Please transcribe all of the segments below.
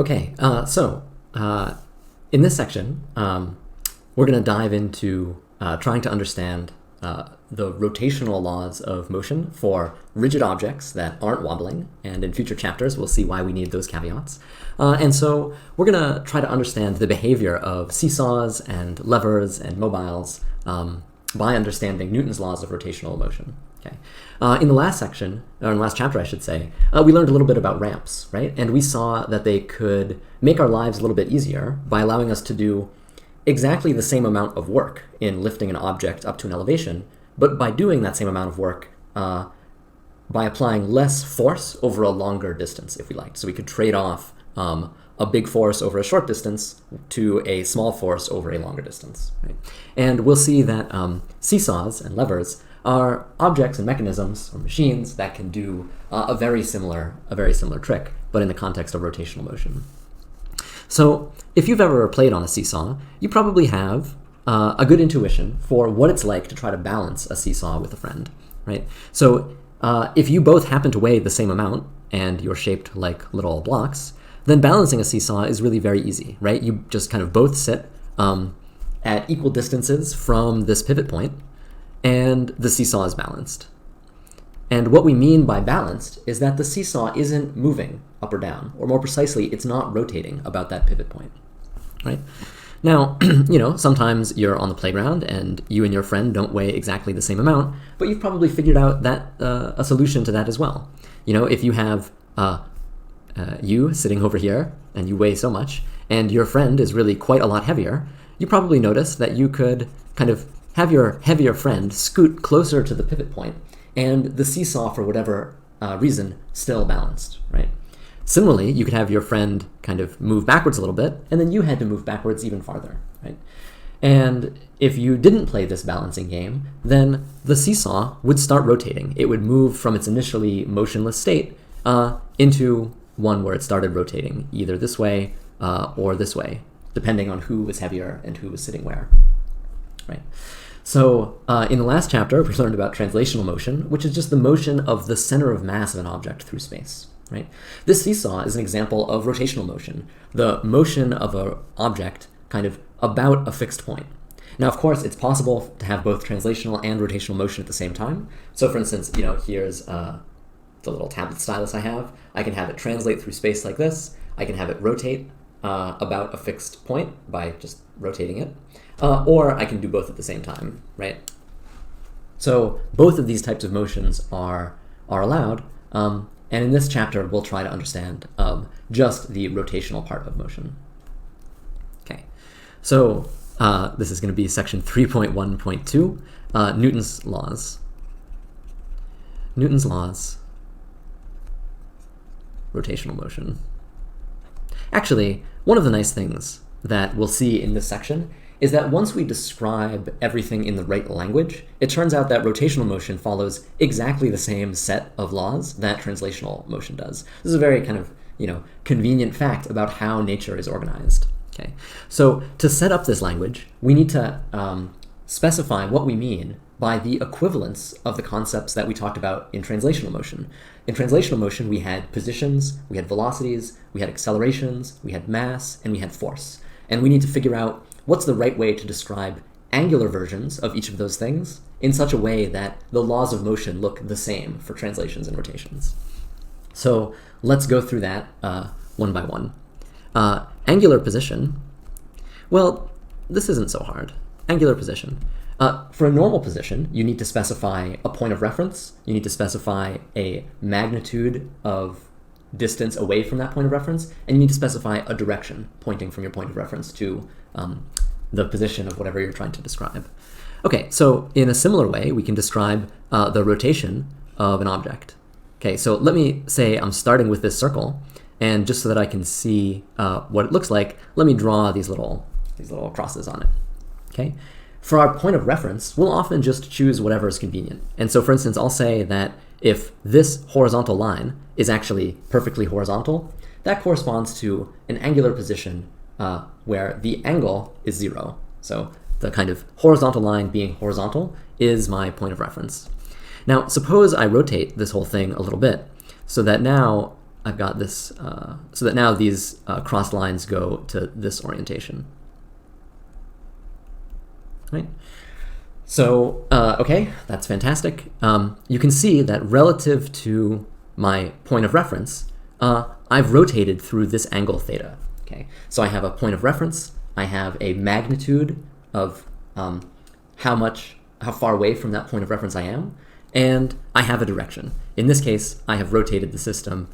Okay, in this section, we're going to dive into trying to understand the rotational laws of motion for rigid objects that aren't wobbling, and in future chapters we'll see why we need those caveats. And so we're going to try to understand the behavior of seesaws and levers and mobiles by understanding Newton's laws of rotational motion. Okay. In the last section, or in the last chapter I should say, we learned a little bit about ramps, right? And we saw that they could make our lives a little bit easier by allowing us to do exactly the same amount of work in lifting an object up to an elevation, but by doing that same amount of work by applying less force over a longer distance, if we like. So we could trade off a big force over a short distance to a small force over a longer distance. Right? And we'll see that seesaws and levers are objects and mechanisms or machines that can do a very similar trick, but in the context of rotational motion. So if you've ever played on a seesaw, you probably have a good intuition for what it's like to try to balance a seesaw with a friend, right? So if you both happen to weigh the same amount and you're shaped like little blocks, then balancing a seesaw is really very easy, right? You just kind of both sit at equal distances from this pivot point, and the seesaw is balanced. And what we mean by balanced is that the seesaw isn't moving up or down, or more precisely, it's not rotating about that pivot point, right? Now, sometimes you're on the playground and you and your friend don't weigh exactly the same amount, but you've probably figured out that a solution to that as well. If you have you sitting over here and you weigh so much, and your friend is really quite a lot heavier, you probably notice that you could kind of have your heavier friend scoot closer to the pivot point, and the seesaw, for whatever reason, still balanced, right? Similarly, you could have your friend kind of move backwards a little bit, and then you had to move backwards even farther, right? And if you didn't play this balancing game, then the seesaw would start rotating. It would move from its initially motionless state into one where it started rotating, either this way or this way, depending on who was heavier and who was sitting where, right? So in the last chapter, we learned about translational motion, which is just the motion of the center of mass of an object through space, right? This seesaw is an example of rotational motion, the motion of an object kind of about a fixed point. Now, of course, it's possible to have both translational and rotational motion at the same time. So for instance, here's the little tablet stylus I have. I can have it translate through space like this. I can have it rotate about a fixed point by just rotating it. Or I can do both at the same time, right? So both of these types of motions are allowed, and in this chapter we'll try to understand just the rotational part of motion. Okay, so this is going to be section 3.1.2, Newton's laws. Newton's laws, rotational motion. Actually, one of the nice things that we'll see in this section is that once we describe everything in the right language, it turns out that rotational motion follows exactly the same set of laws that translational motion does. This is a very kind of, convenient fact about how nature is organized. Okay, so to set up this language, we need to specify what we mean by the equivalence of the concepts that we talked about in translational motion. In translational motion, we had positions, we had velocities, we had accelerations, we had mass, and we had force. And we need to figure out what's the right way to describe angular versions of each of those things in such a way that the laws of motion look the same for translations and rotations. So let's go through that one by one. Angular position. Well, this isn't so hard. Angular position. For a normal position, you need to specify a point of reference. You need to specify a magnitude of distance away from that point of reference, and you need to specify a direction pointing from your point of reference to the position of whatever you're trying to describe. Okay, so in a similar way, we can describe the rotation of an object. Okay, so let me say I'm starting with this circle, and just so that I can see what it looks like, let me draw these little crosses on it. Okay, for our point of reference, we'll often just choose whatever is convenient. And so for instance, I'll say that if this horizontal line is actually perfectly horizontal, that corresponds to an angular position where the angle is 0. So the kind of horizontal line being horizontal is my point of reference. Now, suppose I rotate this whole thing a little bit so that now I've got this, so that now these crossed lines go to this orientation. Right? So, okay, that's fantastic. You can see that relative to my point of reference, I've rotated through this angle theta. Okay, so I have a point of reference, I have a magnitude of how far away from that point of reference I am, and I have a direction. In this case, I have rotated the system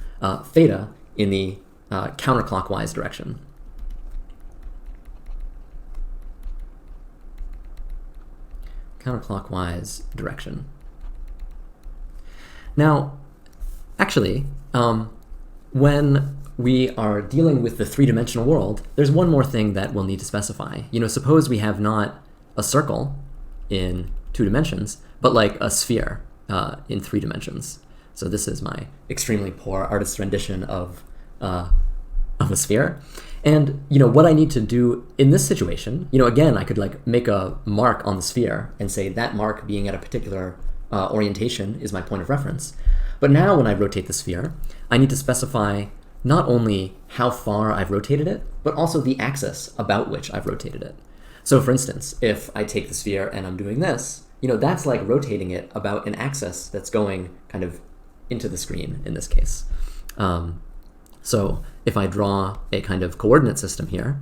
theta in the counterclockwise direction. Counterclockwise direction. Now, actually, when we are dealing with the three-dimensional world, there's one more thing that we'll need to specify. Suppose we have not a circle in 2 dimensions, but like a sphere in 3 dimensions. So this is my extremely poor artist's rendition of a sphere. And what I need to do in this situation, again, I could like make a mark on the sphere and say that mark being at a particular orientation is my point of reference. But now when I rotate the sphere, I need to specify not only how far I've rotated it, but also the axis about which I've rotated it. So for instance, if I take the sphere and I'm doing this, that's like rotating it about an axis that's going kind of into the screen in this case. So if I draw a kind of coordinate system here,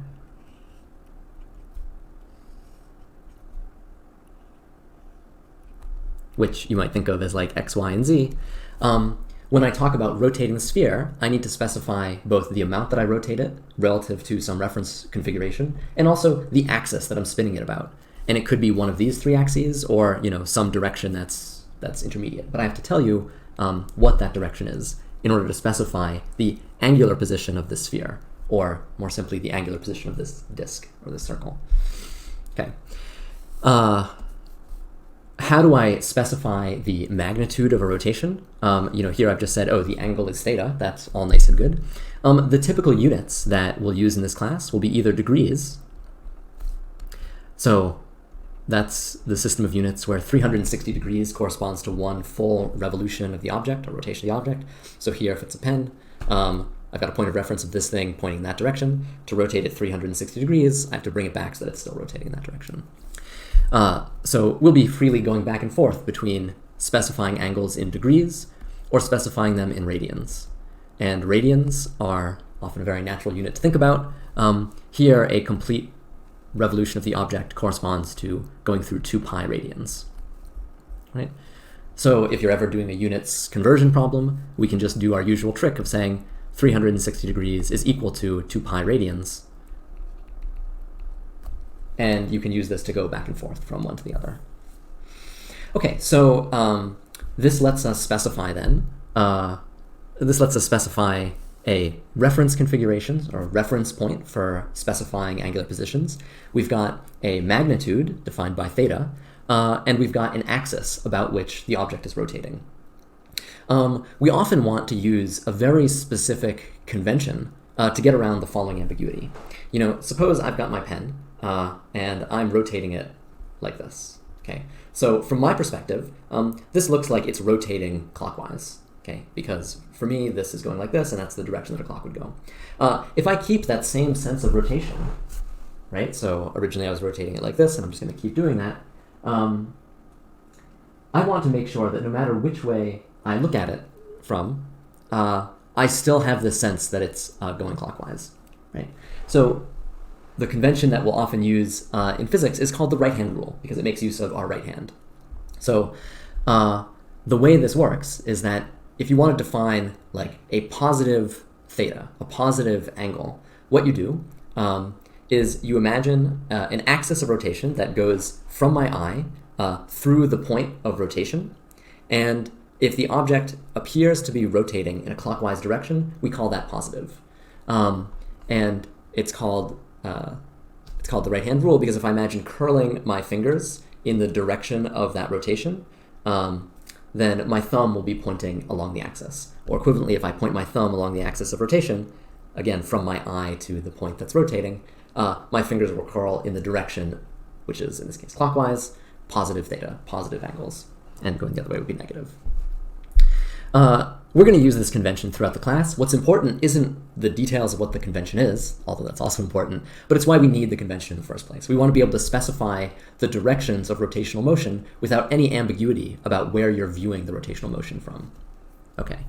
which you might think of as like x, y, and z, when I talk about rotating the sphere, I need to specify both the amount that I rotate it relative to some reference configuration, and also the axis that I'm spinning it about. And it could be one of these 3 axes, or some direction that's intermediate. But I have to tell you what that direction is in order to specify the angular position of this sphere, or more simply, the angular position of this disk or this circle. Okay. How do I specify the magnitude of a rotation? Here I've just said, oh, the angle is theta. That's all nice and good. The typical units that we'll use in this class will be either degrees. So that's the system of units where 360 degrees corresponds to 1 full revolution of the object, or rotation of the object. So here, if it's a pen, I've got a point of reference of this thing pointing in that direction. To rotate it 360 degrees, I have to bring it back so that it's still rotating in that direction. So we'll be freely going back and forth between specifying angles in degrees or specifying them in radians. And radians are often a very natural unit to think about. Here, a complete revolution of the object corresponds to going through 2 pi radians. Right? So if you're ever doing a units conversion problem, we can just do our usual trick of saying 360 degrees is equal to 2 pi radians. And you can use this to go back and forth from one to the other. Okay, so this lets us specify then, a reference configuration, or reference point for specifying angular positions. We've got a magnitude defined by theta, and we've got an axis about which the object is rotating. We often want to use a very specific convention to get around the following ambiguity. Suppose I've got my pen, and I'm rotating it like this. Okay, so from my perspective, this looks like it's rotating clockwise. Okay, because for me, this is going like this, and that's the direction that a clock would go. If I keep that same sense of rotation, right? So originally I was rotating it like this, and I'm just going to keep doing that. I want to make sure that no matter which way I look at it from, I still have this sense that it's going clockwise, right? So the convention that we'll often use in physics is called the right-hand rule, because it makes use of our right hand. So the way this works is that if you want to define like a positive theta, a positive angle, what you do is you imagine an axis of rotation that goes from my eye through the point of rotation. And if the object appears to be rotating in a clockwise direction, we call that positive. And it's called the right-hand rule because if I imagine curling my fingers in the direction of that rotation, then my thumb will be pointing along the axis. Or equivalently, if I point my thumb along the axis of rotation, again, from my eye to the point that's rotating, my fingers will curl in the direction, which is, in this case, clockwise, positive theta, positive angles. And going the other way would be negative. We're going to use this convention throughout the class. What's important isn't the details of what the convention is, although that's also important, but it's why we need the convention in the first place. We want to be able to specify the directions of rotational motion without any ambiguity about where you're viewing the rotational motion from. Okay,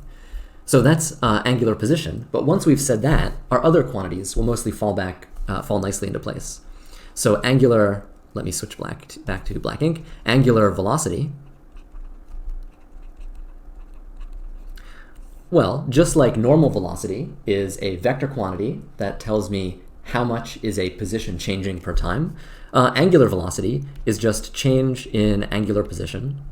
so that's angular position, but once we've said that, our other quantities will mostly fall nicely into place. So angular, let me switch back to black ink, angular velocity. Well, just like normal velocity is a vector quantity that tells me how much is a position changing per time, angular velocity is just change in angular position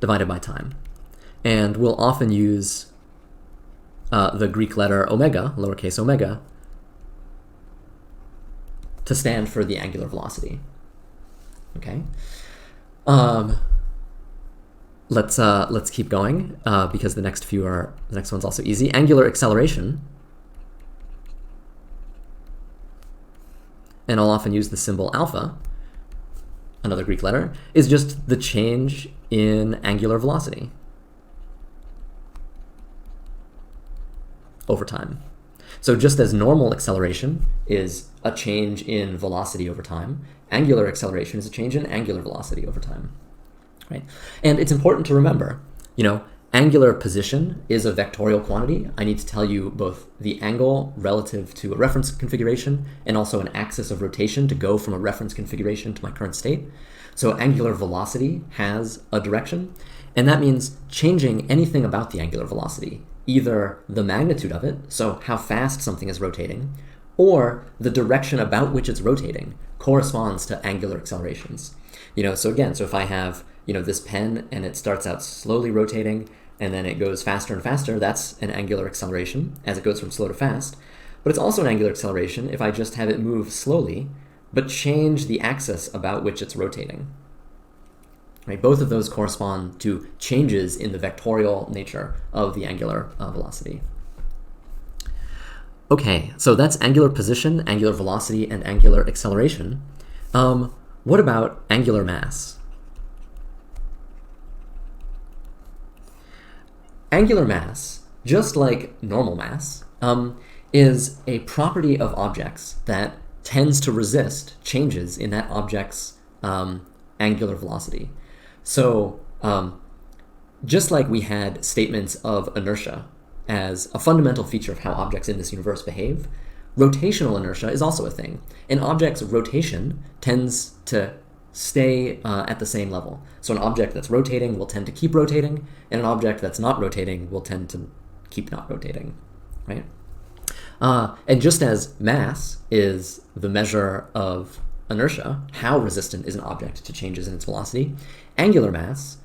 divided by time. And we'll often use the Greek letter omega, lowercase omega, to stand for the angular velocity. Okay. Let's keep going because the next one's also easy. Angular acceleration, and I'll often use the symbol alpha, another Greek letter, is just the change in angular velocity over time. So just as normal acceleration is a change in velocity over time, angular acceleration is a change in angular velocity over time. Right? And it's important to remember, angular position is a vectorial quantity. I need to tell you both the angle relative to a reference configuration and also an axis of rotation to go from a reference configuration to my current state. So angular velocity has a direction, and that means changing anything about the angular velocity, either the magnitude of it, so how fast something is rotating, or the direction about which it's rotating corresponds to angular accelerations. So if I have this pen and it starts out slowly rotating and then it goes faster and faster, that's an angular acceleration as it goes from slow to fast. But it's also an angular acceleration if I just have it move slowly but change the axis about which it's rotating. Right? Both of those correspond to changes in the vectorial nature of the angular velocity. Okay, so that's angular position, angular velocity, and angular acceleration. What about angular mass? Angular mass, just like normal mass, is a property of objects that tends to resist changes in that object's angular velocity. So just like we had statements of inertia as a fundamental feature of how objects in this universe behave, rotational inertia is also a thing. An object's rotation tends to stay at the same level. So an object that's rotating will tend to keep rotating, and an object that's not rotating will tend to keep not rotating, right? And just as mass is the measure of inertia, how resistant is an object to changes in its velocity, angular mass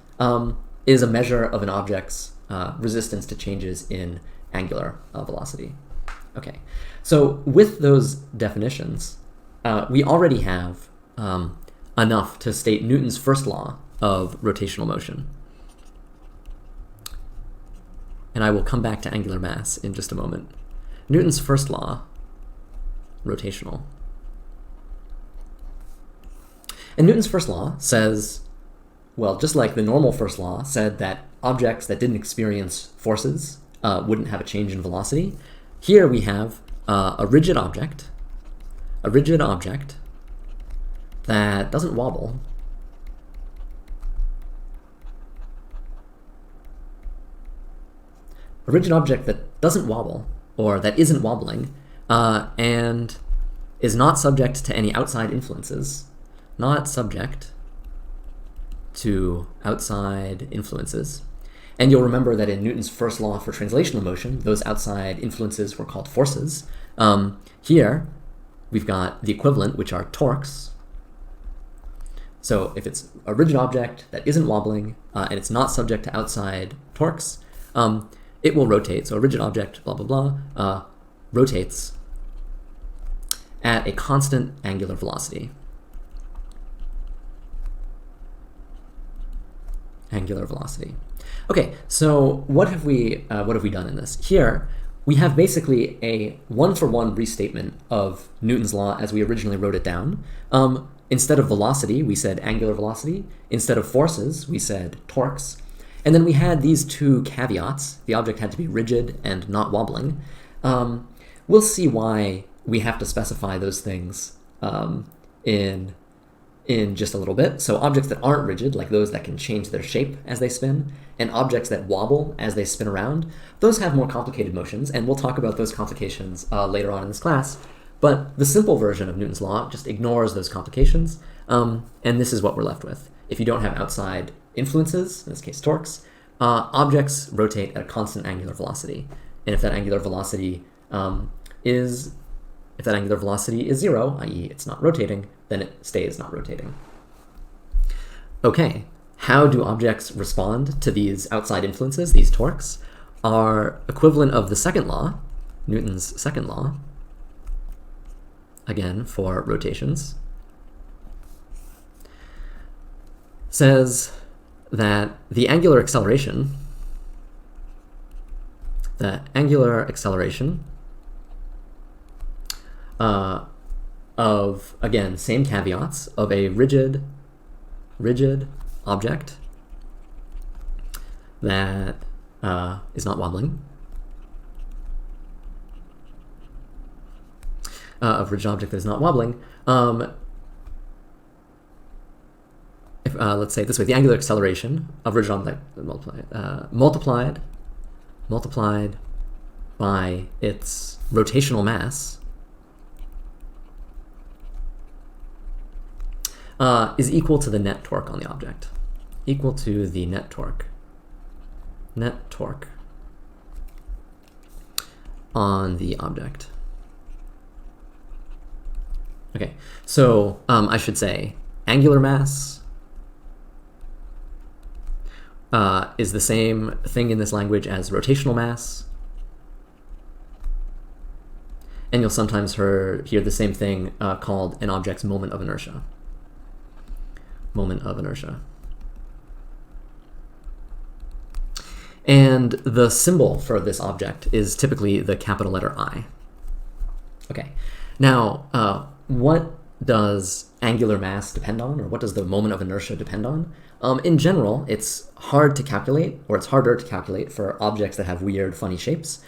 is a measure of an object's resistance to changes in angular velocity. Okay, so with those definitions, we already have enough to state Newton's first law of rotational motion. And I will come back to angular mass in just a moment. Newton's first law, rotational. And Newton's first law says, well, just like the normal first law said that objects that didn't experience forces wouldn't have a change in velocity, here we have a rigid object that doesn't wobble, a rigid object that doesn't wobble, or that isn't wobbling, and is not subject to any outside influences, not subject to outside influences. And you'll remember that in Newton's first law for translational motion, those outside influences were called forces. Here, we've got the equivalent, which are torques. So if it's a rigid object that isn't wobbling, and it's not subject to outside torques, it will rotate. So a rigid object, blah, blah, blah, rotates at a constant angular velocity. Angular velocity. Okay, so what have we done in this? Here, we have basically a one-for-one restatement of Newton's law as we originally wrote it down. Instead of velocity, we said angular velocity. Instead of forces, we said torques. And then we had these two caveats. The object had to be rigid and not wobbling. We'll see why we have to specify those things in just a little bit. So objects that aren't rigid, like those that can change their shape as they spin, and objects that wobble as they spin around, those have more complicated motions, and we'll talk about those complications later on in this class. But the simple version of Newton's law just ignores those complications, and this is what we're left with. If you don't have outside influences, in this case torques, objects rotate at a constant angular velocity. And if that angular velocity is zero, i.e. it's not rotating, then it stays not rotating. Okay, how do objects respond to these outside influences, these torques? Our equivalent of the second law, Newton's second law, again for rotations, says that the angular acceleration of, again, same caveats, of a rigid object that is not wobbling, let's say it this way: the angular acceleration of rigid object multiplied by its rotational mass is equal to the net torque on the object. Equal to the net torque on the object. Okay, so I should say angular mass is the same thing in this language as rotational mass. And you'll sometimes hear the same thing called an object's moment of inertia. Moment of inertia. And the symbol for this object is typically the capital letter I. Okay, now what does angular mass depend on, or what does the moment of inertia depend on? In general, it's hard to calculate, or it's harder to calculate for objects that have weird, funny shapes.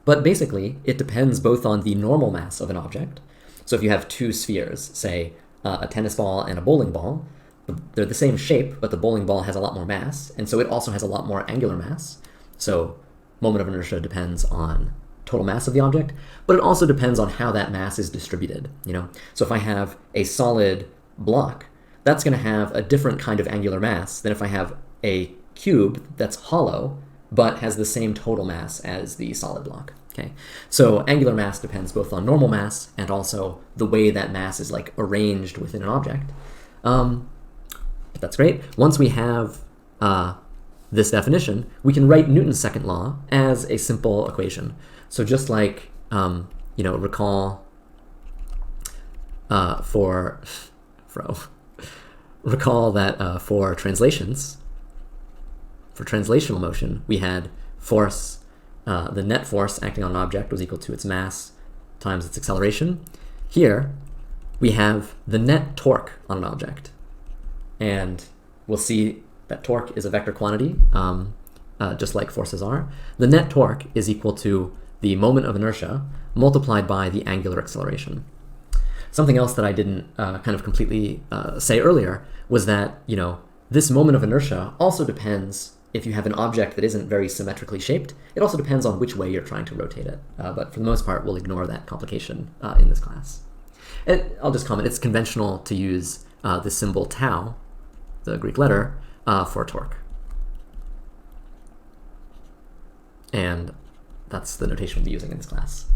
But basically, it depends both on the normal mass of an object. So if you have two spheres, say a tennis ball and a bowling ball, they're the same shape, but the bowling ball has a lot more mass, and so it also has a lot more angular mass. So moment of inertia depends on total mass of the object, but it also depends on how that mass is distributed, you know? So if I have a solid block, that's going to have a different kind of angular mass than if I have a cube that's hollow, but has the same total mass as the solid block. Okay, so angular mass depends both on normal mass and also the way that mass is like arranged within an object. But that's great. Once we have this definition, we can write Newton's second law as a simple equation. So just like recall that for translations. For translational motion, we had force, the net force acting on an object was equal to its mass times its acceleration. Here, we have the net torque on an object. And we'll see that torque is a vector quantity, just like forces are. The net torque is equal to the moment of inertia multiplied by the angular acceleration. Something else that I didn't kind of completely say earlier was that, this moment of inertia also depends, if you have an object that isn't very symmetrically shaped, it also depends on which way you're trying to rotate it. But for the most part, we'll ignore that complication in this class. And I'll just comment, it's conventional to use the symbol tau, the Greek letter, for torque. And that's the notation we'll be using in this class.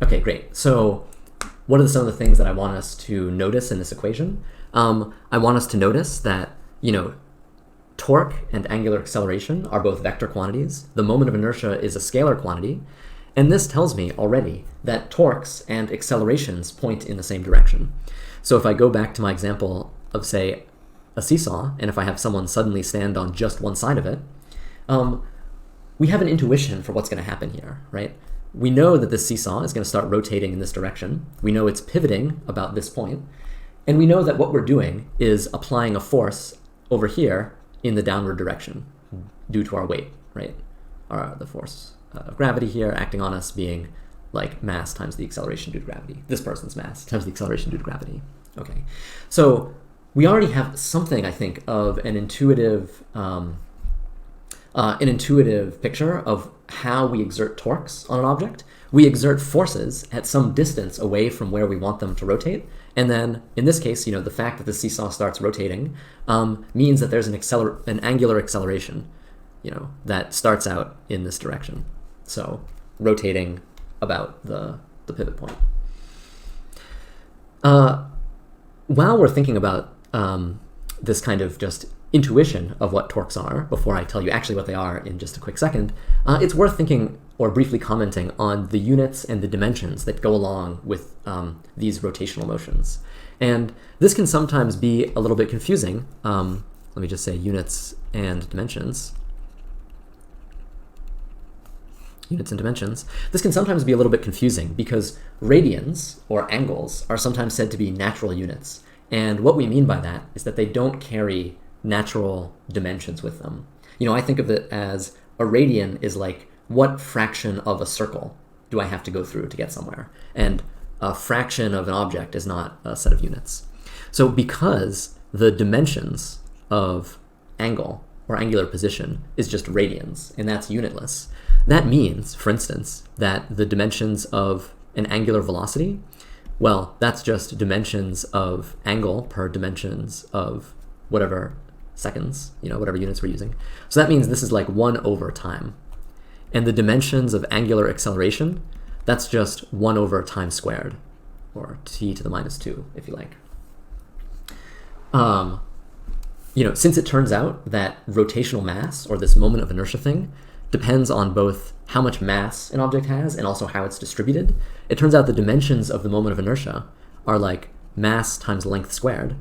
Okay, great. So what are some of the things that I want us to notice in this equation? I want us to notice that, torque and angular acceleration are both vector quantities. The moment of inertia is a scalar quantity. And this tells me already that torques and accelerations point in the same direction. So if I go back to my example of, say, a seesaw, and if I have someone suddenly stand on just one side of it, we have an intuition for what's going to happen here, right? we know that this seesaw is going to start rotating in this direction. We know it's pivoting about this point. And we know that what we're doing is applying a force over here in the downward direction due to our weight, right? The force of gravity here acting on us being like mass times the acceleration due to gravity. This person's mass times the acceleration due to gravity. Okay, so we already have something, I think, of an intuitive picture of how we exert torques on an object. We exert forces at some distance away from where we want them to rotate. And then, in this case, the fact that the seesaw starts rotating means that there's an angular acceleration, that starts out in this direction. So, rotating about the pivot point. While we're thinking about this kind of just intuition of what torques are, before I tell you actually what they are in just a quick second, it's worth thinking or briefly commenting on the units and the dimensions that go along with these rotational motions. And this can sometimes be a little bit confusing. Let me just say units and dimensions. Units and dimensions. This can sometimes be a little bit confusing because radians, or angles, are sometimes said to be natural units. And what we mean by that is that they don't carry natural dimensions with them. I think of it as a radian is like, what fraction of a circle do I have to go through to get somewhere? And a fraction of an object is not a set of units. So because the dimensions of angle or angular position is just radians, and that's unitless, that means, for instance, that the dimensions of an angular velocity, well, that's just dimensions of angle per dimensions of whatever seconds, whatever units we're using. So that means this is like 1 over time. And the dimensions of angular acceleration, that's just 1 over time squared, or t to the minus 2, if you like. Since it turns out that rotational mass, or this moment of inertia thing, depends on both how much mass an object has and also how it's distributed, it turns out the dimensions of the moment of inertia are like mass times length squared.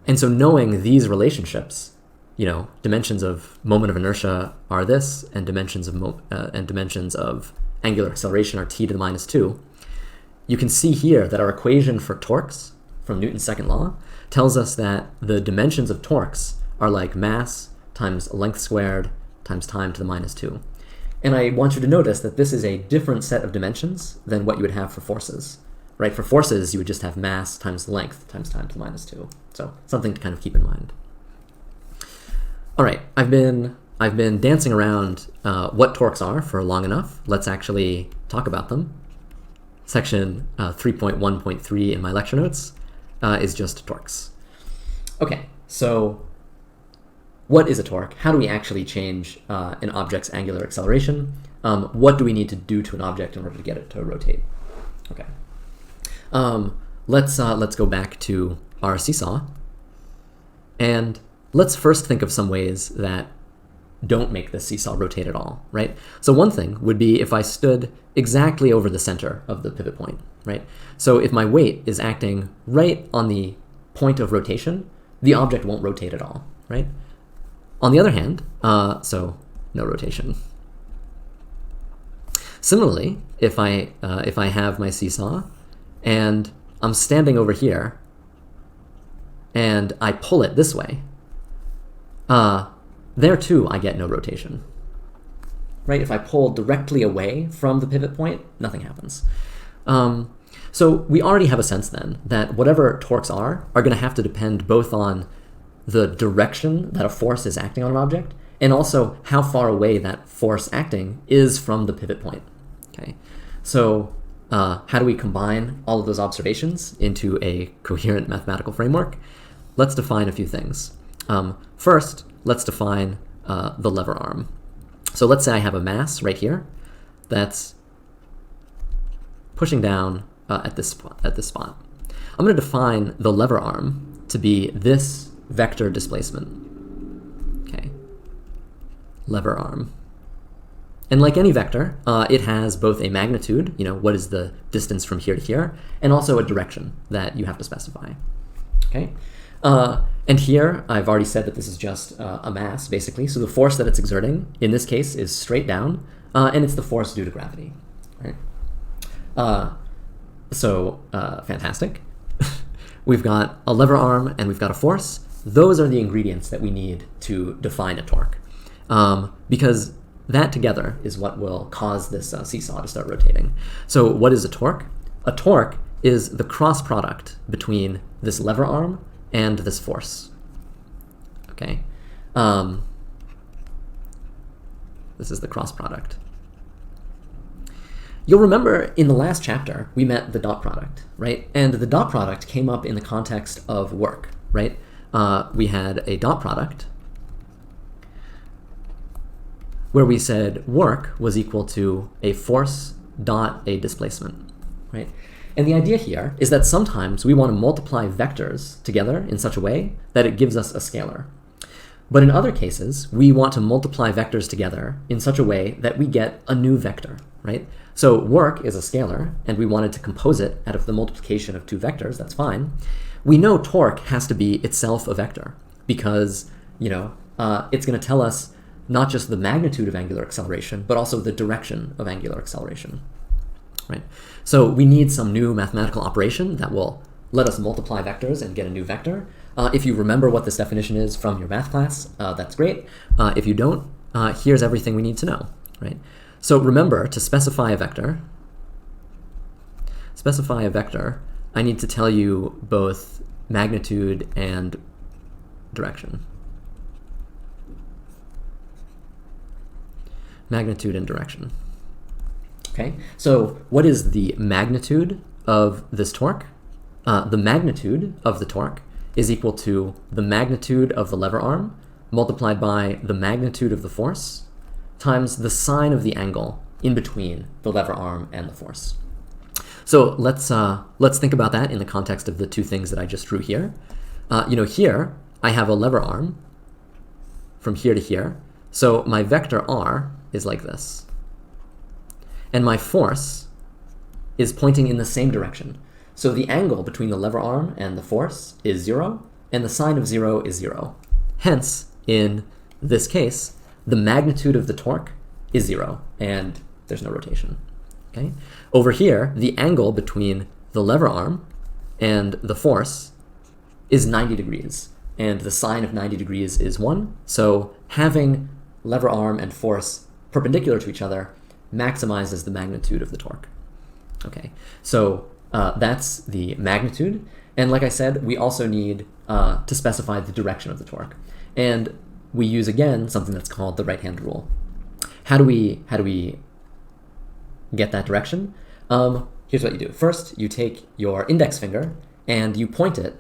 And so knowing these relationships, dimensions of moment of inertia are this, and dimensions of angular acceleration are t to the minus 2, you can see here that our equation for torques from Newton's second law tells us that the dimensions of torques are like mass times length squared times time to the minus 2. And I want you to notice that this is a different set of dimensions than what you would have for forces. Right? For forces, you would just have mass times length times time to the minus 2. So something to kind of keep in mind. All right, I've been dancing around what torques are for long enough. Let's actually talk about them. Section 3.1.3 in my lecture notes is just torques. Okay, so what is a torque? How do we actually change an object's angular acceleration? What do we need to do to an object in order to get it to rotate? Okay. Let's go back to our seesaw, and let's first think of some ways that don't make the seesaw rotate at all, right? So one thing would be if I stood exactly over the center of the pivot point, right? So if my weight is acting right on the point of rotation, the object won't rotate at all, right? On the other hand, so no rotation. Similarly, if I have my seesaw and I'm standing over here and I pull it this way, there too I get no rotation, right? If I pull directly away from the pivot point, nothing happens. So we already have a sense then that whatever torques are going to have to depend both on the direction that a force is acting on an object and also how far away that force acting is from the pivot point. Okay, so how do we combine all of those observations into a coherent mathematical framework? Let's define a few things. First, let's define the lever arm. So let's say I have a mass right here that's pushing down at this spot. I'm going to define the lever arm to be this vector displacement. Okay, lever arm. And like any vector, it has both a magnitude, what is the distance from here to here, and also a direction that you have to specify. Okay, and here I've already said that this is just a mass, basically. So the force that it's exerting in this case is straight down and it's the force due to gravity, right? Fantastic. We've got a lever arm and we've got a force. Those are the ingredients that we need to define a torque, because that together is what will cause this seesaw to start rotating. So what is a torque? A torque is the cross product between this lever arm and this force. Okay, this is the cross product. You'll remember in the last chapter we met the dot product, right? And the dot product came up in the context of work, right? We had a dot product where we said work was equal to a force dot a displacement, right? And the idea here is that sometimes we want to multiply vectors together in such a way that it gives us a scalar. But in other cases, we want to multiply vectors together in such a way that we get a new vector, right? So work is a scalar, and we wanted to compose it out of the multiplication of two vectors. That's fine. We know torque has to be itself a vector because, it's going to tell us not just the magnitude of angular acceleration, but also the direction of angular acceleration, right? So we need some new mathematical operation that will let us multiply vectors and get a new vector. If you remember what this definition is from your math class, that's great. If you don't, here's everything we need to know, right? So remember, to specify a vector, I need to tell you both magnitude and direction. Magnitude and direction. Okay, so what is the magnitude of this torque? The magnitude of the torque is equal to the magnitude of the lever arm multiplied by the magnitude of the force times the sine of the angle in between the lever arm and the force. So let's think about that in the context of the two things that I just drew here. Here I have a lever arm from here to here. So my vector r is like this. And my force is pointing in the same direction. So the angle between the lever arm and the force is 0, and the sine of 0 is 0. Hence, in this case, the magnitude of the torque is 0, and there's no rotation. Okay? Over here, the angle between the lever arm and the force is 90 degrees, and the sine of 90 degrees is 1. So having lever arm and force perpendicular to each other maximizes the magnitude of the torque. Okay, so that's the magnitude. And like I said, we also need to specify the direction of the torque. And we use, again, something that's called the right-hand rule. How do we get that direction? Here's what you do. First, you take your index finger and you point it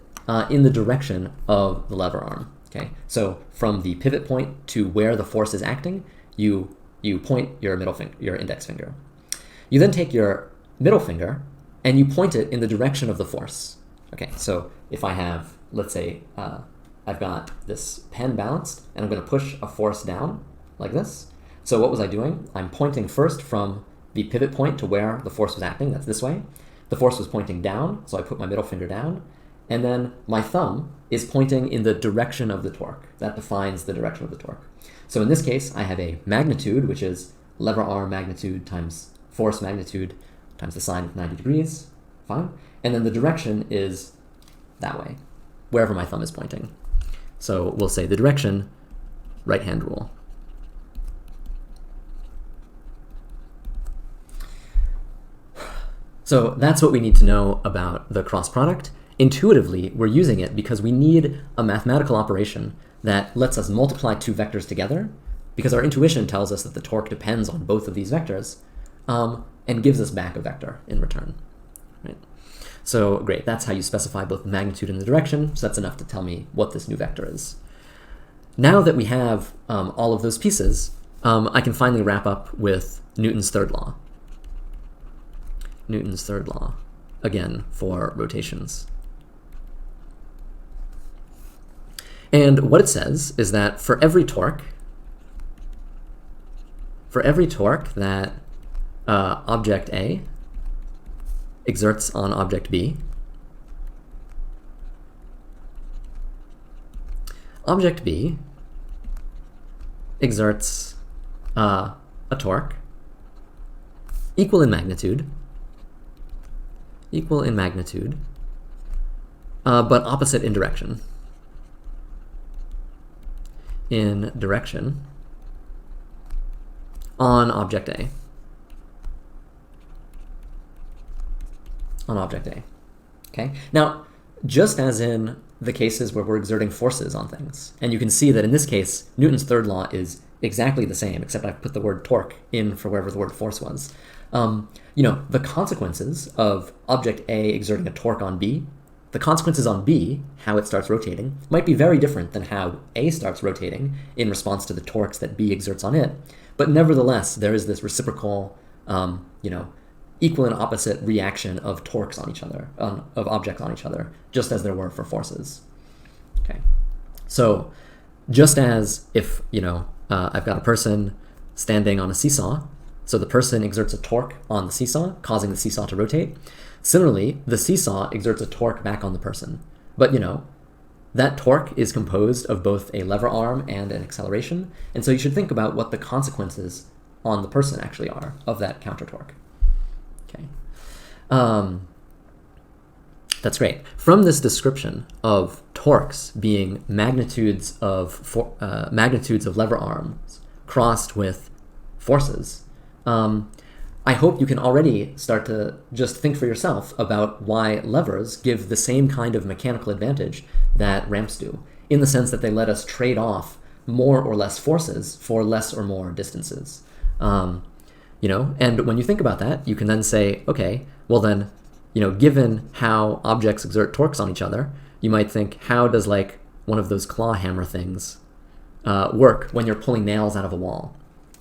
in the direction of the lever arm. Okay, so from the pivot point to where the force is acting, you point your index finger. You then take your middle finger and you point it in the direction of the force. Okay, so if I have, let's say, I've got this pen balanced and I'm going to push a force down like this. So what was I doing? I'm pointing first from the pivot point to where the force was acting. That's this way. The force was pointing down, so I put my middle finger down. And then my thumb is pointing in the direction of the torque. That defines the direction of the torque. So in this case, I have a magnitude, which is lever arm magnitude times force magnitude times the sine of 90 degrees. Fine. And then the direction is that way, wherever my thumb is pointing. So we'll say the direction, right-hand rule. So that's what we need to know about the cross product. Intuitively, we're using it because we need a mathematical operation that lets us multiply two vectors together, because our intuition tells us that the torque depends on both of these vectors, and gives us back a vector in return. Right? So great, that's how you specify both the magnitude and the direction, so that's enough to tell me what this new vector is. Now that we have all of those pieces, I can finally wrap up with Newton's third law. Newton's third law, again, for rotations. And what it says is that for every torque that object A exerts on object B, object B exerts a torque equal in magnitude, but opposite in direction. In direction on object A. On object A. Okay? Now, just as in the cases where we're exerting forces on things, and you can see that in this case, Newton's third law is exactly the same, except I've put the word torque in for wherever the word force was. The consequences of object A exerting a torque on B, the consequences on B, how it starts rotating, might be very different than how A starts rotating in response to the torques that B exerts on it. But nevertheless, there is this reciprocal, equal and opposite reaction of torques on each other, of objects on each other, just as there were for forces. Okay, so just as if I've got a person standing on a seesaw, so the person exerts a torque on the seesaw, causing the seesaw to rotate. Similarly, the seesaw exerts a torque back on the person. But that torque is composed of both a lever arm and an acceleration, and so you should think about what the consequences on the person actually are of that counter torque. Okay, that's great. From this description of torques being magnitudes of lever arms crossed with forces, I hope you can already start to just think for yourself about why levers give the same kind of mechanical advantage that ramps do, in the sense that they let us trade off more or less forces for less or more distances. And when you think about that, you can then say, okay, well then, given how objects exert torques on each other, you might think, how does one of those claw hammer things work when you're pulling nails out of a wall,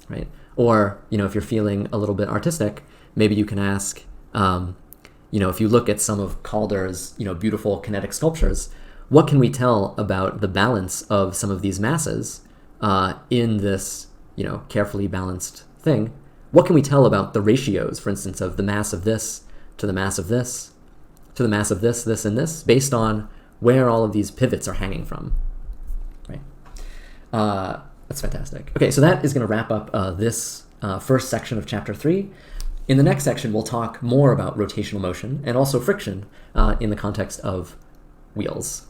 right? Or, if you're feeling a little bit artistic, maybe you can ask, if you look at some of Calder's, beautiful kinetic sculptures, what can we tell about the balance of some of these masses in this, carefully balanced thing? What can we tell about the ratios, for instance, of the mass of this to the mass of this to the mass of this, this, and this, based on where all of these pivots are hanging from, right? That's fantastic. Okay, so that is going to wrap up this first section of chapter 3. In the next section, we'll talk more about rotational motion and also friction in the context of wheels.